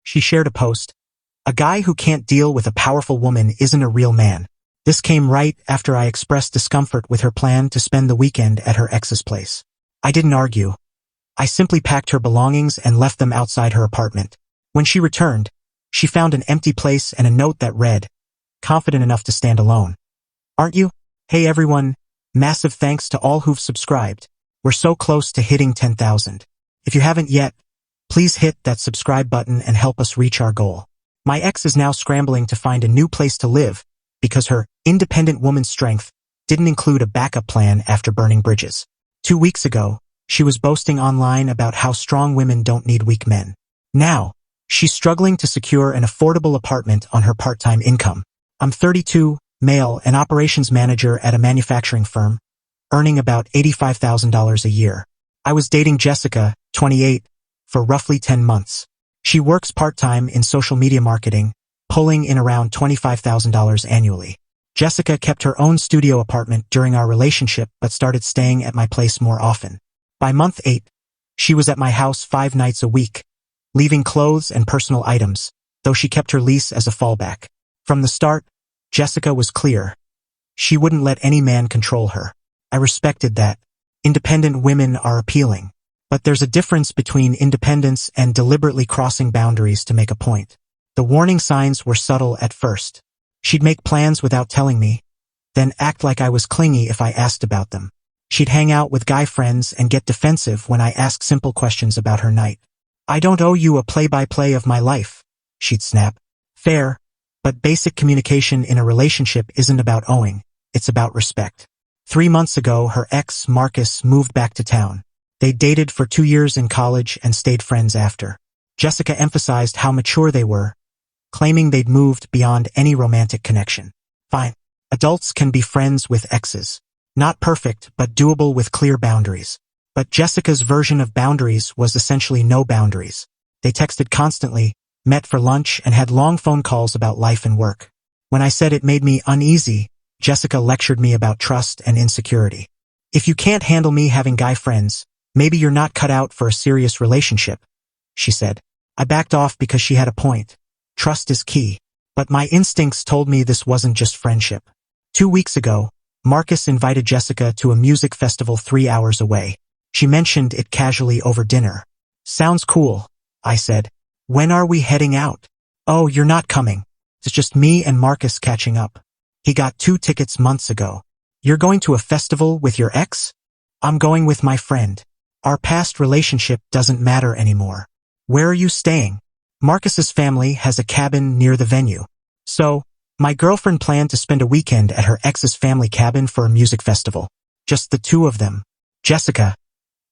She shared a post. A guy who can't deal with a powerful woman isn't a real man. This came right after I expressed discomfort with her plan to spend the weekend at her ex's place. I didn't argue. I simply packed her belongings and left them outside her apartment. When she returned, she found an empty place and a note that read, "Confident enough to stand alone. Aren't you? Hey everyone, massive thanks to all who've subscribed. We're so close to hitting 10,000. If you haven't yet, please hit that subscribe button and help us reach our goal." My ex is now scrambling to find a new place to live because her independent woman's strength didn't include a backup plan after burning bridges. 2 weeks ago, she was boasting online about how strong women don't need weak men. Now, she's struggling to secure an affordable apartment on her part-time income. I'm 32, male, and operations manager at a manufacturing firm, earning about $85,000 a year. I was dating Jessica, 28, for roughly 10 months. She works part-time in social media marketing, pulling in around $25,000 annually. Jessica kept her own studio apartment during our relationship but started staying at my place more often. By month 8, she was at my house 5 nights a week, leaving clothes and personal items, though she kept her lease as a fallback. From the start, Jessica was clear. She wouldn't let any man control her. I respected that. Independent women are appealing. But there's a difference between independence and deliberately crossing boundaries to make a point. The warning signs were subtle at first. She'd make plans without telling me, then act like I was clingy if I asked about them. She'd hang out with guy friends and get defensive when I asked simple questions about her night. "I don't owe you a play-by-play of my life," she'd snap. Fair, but basic communication in a relationship isn't about owing, it's about respect. 3 months ago, her ex, Marcus, moved back to town. They dated for 2 years in college and stayed friends after. Jessica emphasized how mature they were, claiming they'd moved beyond any romantic connection. Fine. Adults can be friends with exes. Not perfect, but doable with clear boundaries. But Jessica's version of boundaries was essentially no boundaries. They texted constantly, met for lunch, and had long phone calls about life and work. When I said it made me uneasy, Jessica lectured me about trust and insecurity. "If you can't handle me having guy friends, maybe you're not cut out for a serious relationship," she said. I backed off because she had a point. Trust is key. But my instincts told me this wasn't just friendship. 2 weeks ago, Marcus invited Jessica to a music festival 3 hours away. She mentioned it casually over dinner. "Sounds cool," I said. "When are we heading out?" "Oh, you're not coming. It's just me and Marcus catching up. He got 2 tickets months ago." "You're going to a festival with your ex?" "I'm going with my friend. Our past relationship doesn't matter anymore." "Where are you staying?" "Marcus's family has a cabin near the venue. So, my girlfriend planned to spend a weekend at her ex's family cabin for a music festival. Just the 2 of them." "Jessica,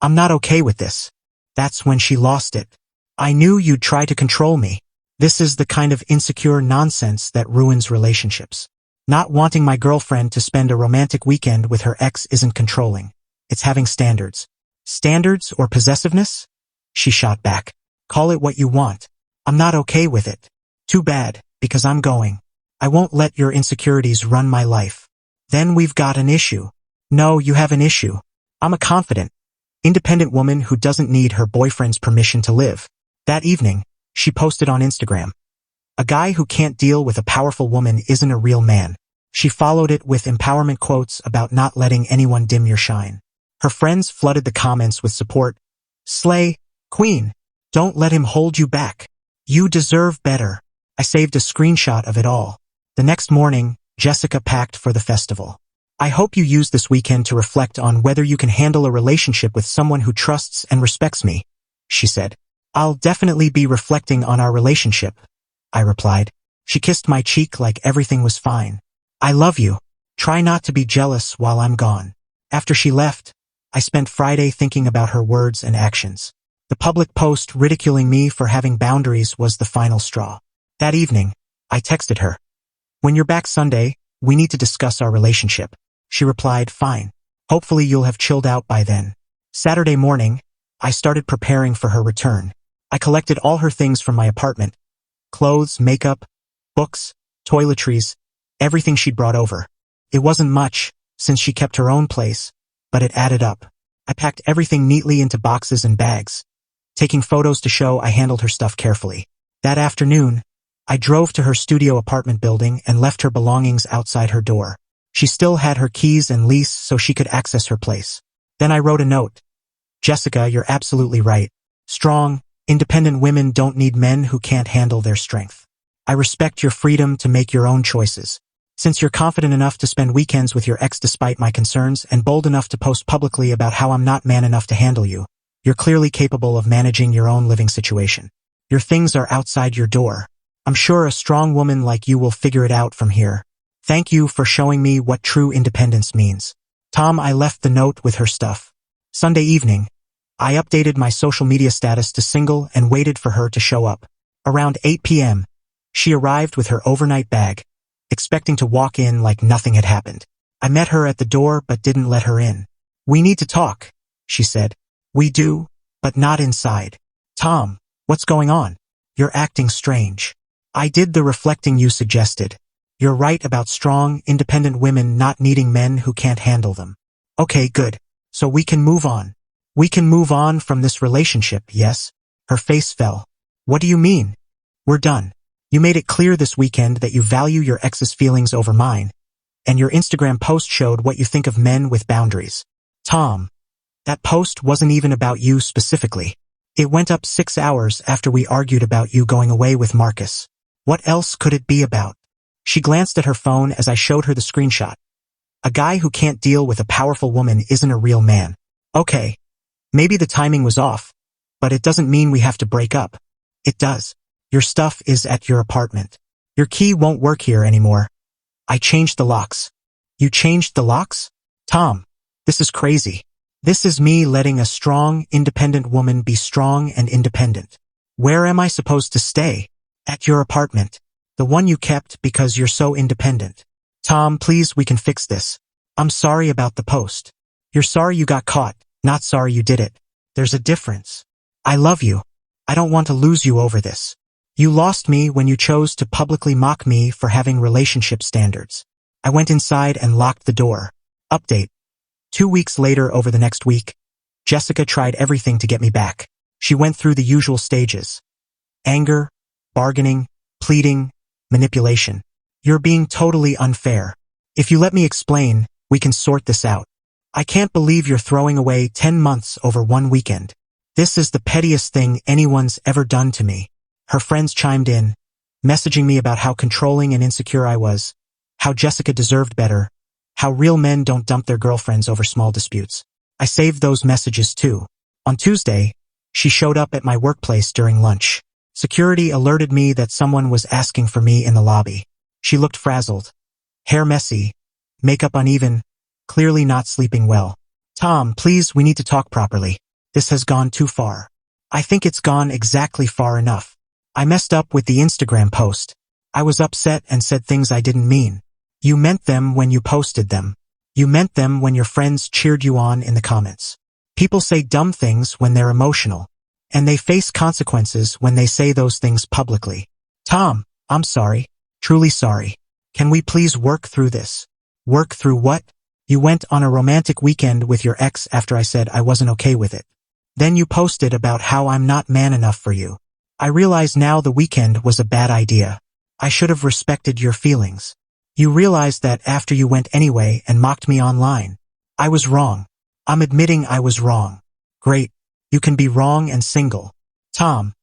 I'm not okay with this." That's when she lost it. "I knew you'd try to control me." This is the kind of insecure nonsense that ruins relationships. Not wanting my girlfriend to spend a romantic weekend with her ex isn't controlling. It's having standards. "Standards or possessiveness?" She shot back. "Call it what you want. I'm not okay with it." "Too bad, because I'm going. I won't let your insecurities run my life." "Then we've got an issue." "No, you have an issue. I'm a confident, independent woman who doesn't need her boyfriend's permission to live." That evening, she posted on Instagram, "A guy who can't deal with a powerful woman isn't a real man." She followed it with empowerment quotes about not letting anyone dim your shine. Her friends flooded the comments with support. "Slay, queen. Don't let him hold you back. You deserve better." I saved a screenshot of it all. The next morning, Jessica packed for the festival. "I hope you use this weekend to reflect on whether you can handle a relationship with someone who trusts and respects me," she said. "I'll definitely be reflecting on our relationship," I replied. She kissed my cheek like everything was fine. "I love you. Try not to be jealous while I'm gone." After she left, I spent Friday thinking about her words and actions. The public post ridiculing me for having boundaries was the final straw. That evening, I texted her. "When you're back Sunday, we need to discuss our relationship." She replied, "Fine. Hopefully you'll have chilled out by then." Saturday morning, I started preparing for her return. I collected all her things from my apartment. Clothes, makeup, books, toiletries, everything she'd brought over. It wasn't much, since she kept her own place, but it added up. I packed everything neatly into boxes and bags, taking photos to show I handled her stuff carefully. That afternoon, I drove to her studio apartment building and left her belongings outside her door. She still had her keys and lease so she could access her place. Then I wrote a note. Jessica, you're absolutely right. Strong, independent women don't need men who can't handle their strength. I respect your freedom to make your own choices. Since you're confident enough to spend weekends with your ex despite my concerns and bold enough to post publicly about how I'm not man enough to handle you, you're clearly capable of managing your own living situation. Your things are outside your door. I'm sure a strong woman like you will figure it out from here. Thank you for showing me what true independence means. Tom. I left the note with her stuff. Sunday evening, I updated my social media status to single and waited for her to show up. Around 8 p.m., she arrived with her overnight bag, expecting to walk in like nothing had happened. I met her at the door but didn't let her in. We need to talk, she said. We do, but not inside. Tom, what's going on? You're acting strange. I did the reflecting you suggested. You're right about strong, independent women not needing men who can't handle them. Okay, good. So we can move on. We can move on from this relationship, yes? Her face fell. What do you mean? We're done. You made it clear this weekend that you value your ex's feelings over mine, and your Instagram post showed what you think of men with boundaries. Tom, that post wasn't even about you specifically. It went up 6 hours after we argued about you going away with Marcus. What else could it be about? She glanced at her phone as I showed her the screenshot. A guy who can't deal with a powerful woman isn't a real man. Okay, maybe the timing was off, but it doesn't mean we have to break up. It does. Your stuff is at your apartment. Your key won't work here anymore. I changed the locks. You changed the locks? Tom, this is crazy. This is me letting a strong, independent woman be strong and independent. Where am I supposed to stay? At your apartment. The one you kept because you're so independent. Tom, please, we can fix this. I'm sorry about the post. You're sorry you got caught, not sorry you did it. There's a difference. I love you. I don't want to lose you over this. You lost me when you chose to publicly mock me for having relationship standards. I went inside and locked the door. Update. 2 weeks later, over the next week, Jessica tried everything to get me back. She went through the usual stages. Anger, bargaining, pleading, manipulation. You're being totally unfair. If you let me explain, we can sort this out. I can't believe you're throwing away 10 months over one weekend. This is the pettiest thing anyone's ever done to me. Her friends chimed in, messaging me about how controlling and insecure I was, how Jessica deserved better, how real men don't dump their girlfriends over small disputes. I saved those messages too. On Tuesday, she showed up at my workplace during lunch. Security alerted me that someone was asking for me in the lobby. She looked frazzled. Hair messy, makeup uneven, clearly not sleeping well. Tom, please, we need to talk properly. This has gone too far. I think it's gone exactly far enough. I messed up with the Instagram post. I was upset and said things I didn't mean. You meant them when you posted them. You meant them when your friends cheered you on in the comments. People say dumb things when they're emotional, and they face consequences when they say those things publicly. Tom, I'm sorry. Truly sorry. Can we please work through this? Work through what? You went on a romantic weekend with your ex after I said I wasn't okay with it. Then you posted about how I'm not man enough for you. I realize now the weekend was a bad idea. I should have respected your feelings. You realized that after you went anyway and mocked me online. I was wrong. I'm admitting I was wrong. Great. You can be wrong and single. Tom,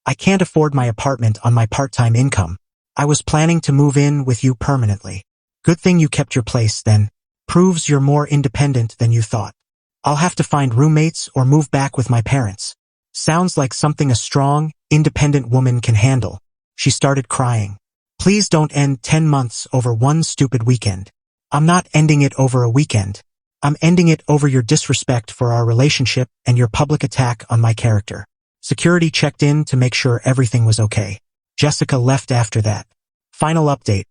I can't afford my apartment on my part-time income. I was planning to move in with you permanently. Good thing you kept your place then. Proves you're more independent than you thought. I'll have to find roommates or move back with my parents. Sounds like something a strong, independent woman can handle. She started crying. Please don't end 10 months over one stupid weekend. I'm not ending it over a weekend. I'm ending it over your disrespect for our relationship and your public attack on my character. Security checked in to make sure everything was okay. Jessica left after that. Final update.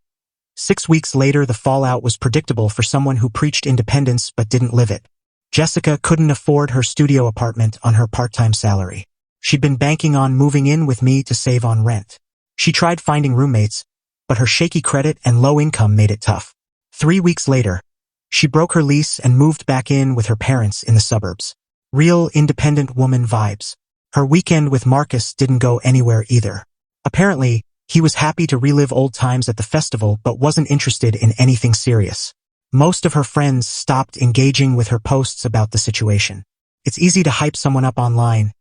6 weeks later, the fallout was predictable for someone who preached independence but didn't live it. Jessica couldn't afford her studio apartment on her part-time salary. She'd been banking on moving in with me to save on rent. She tried finding roommates, but her shaky credit and low income made it tough. 3 weeks later, she broke her lease and moved back in with her parents in the suburbs. Real independent woman vibes. Her weekend with Marcus didn't go anywhere either. A Apparently, he was happy to relive old times at the festival but wasn't interested in anything serious. Most of her friends stopped engaging with her posts about the situation. It's easy to hype someone up online,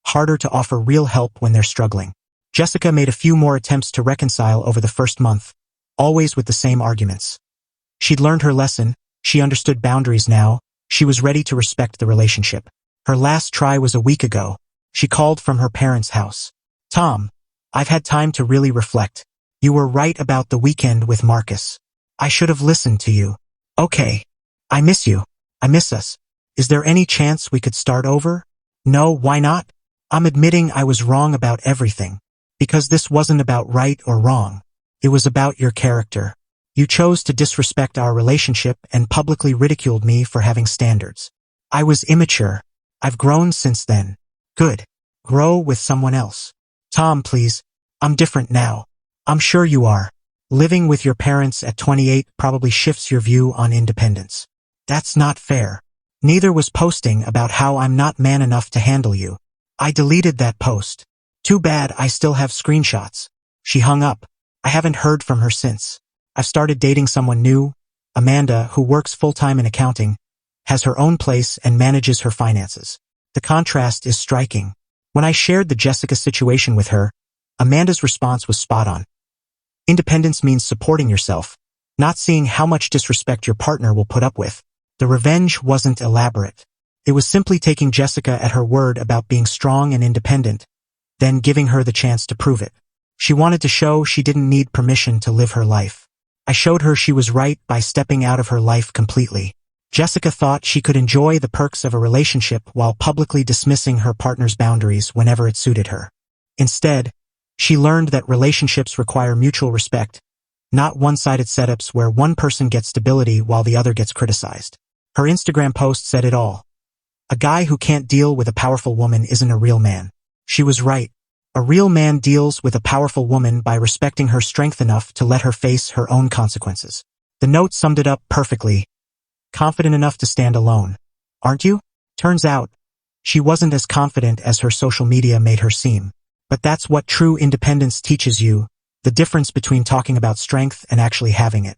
harder to offer real help when they're struggling. Jessica made a few more attempts to reconcile over the first month, always with the same arguments. She'd learned her lesson, she understood boundaries now, she was ready to respect the relationship. Her last try was a week ago. She called from her parents' house. "Tom, I've had time to really reflect. You were right about the weekend with Marcus. I should have listened to you. Okay. I miss you. I miss us. Is there any chance we could start over? No, why not? I'm admitting I was wrong about everything. Because this wasn't about right or wrong. It was about your character. You chose to disrespect our relationship and publicly ridiculed me for having standards. I was immature. I've grown since then. Good. Grow with someone else. Tom, please. I'm different now. I'm sure you are. Living with your parents at 28 probably shifts your view on independence. That's not fair. Neither was posting about how I'm not man enough to handle you. I deleted that post. Too bad I still have screenshots." She hung up. I haven't heard from her since. I've started dating someone new, Amanda, who works full-time in accounting, has her own place and manages her finances. The contrast is striking. When I shared the Jessica situation with her, Amanda's response was spot on. Independence means supporting yourself, not seeing how much disrespect your partner will put up with. The revenge wasn't elaborate. It was simply taking Jessica at her word about being strong and independent, then giving her the chance to prove it. She wanted to show she didn't need permission to live her life. I showed her she was right by stepping out of her life completely. Jessica thought she could enjoy the perks of a relationship while publicly dismissing her partner's boundaries whenever it suited her. Instead, she learned that relationships require mutual respect, not one-sided setups where one person gets stability while the other gets criticized. Her Instagram post said it all. A guy who can't deal with a powerful woman isn't a real man. She was right. A real man deals with a powerful woman by respecting her strength enough to let her face her own consequences. The note summed it up perfectly. Confident enough to stand alone. Aren't you? Turns out, she wasn't as confident as her social media made her seem. But that's what true independence teaches you, the difference between talking about strength and actually having it.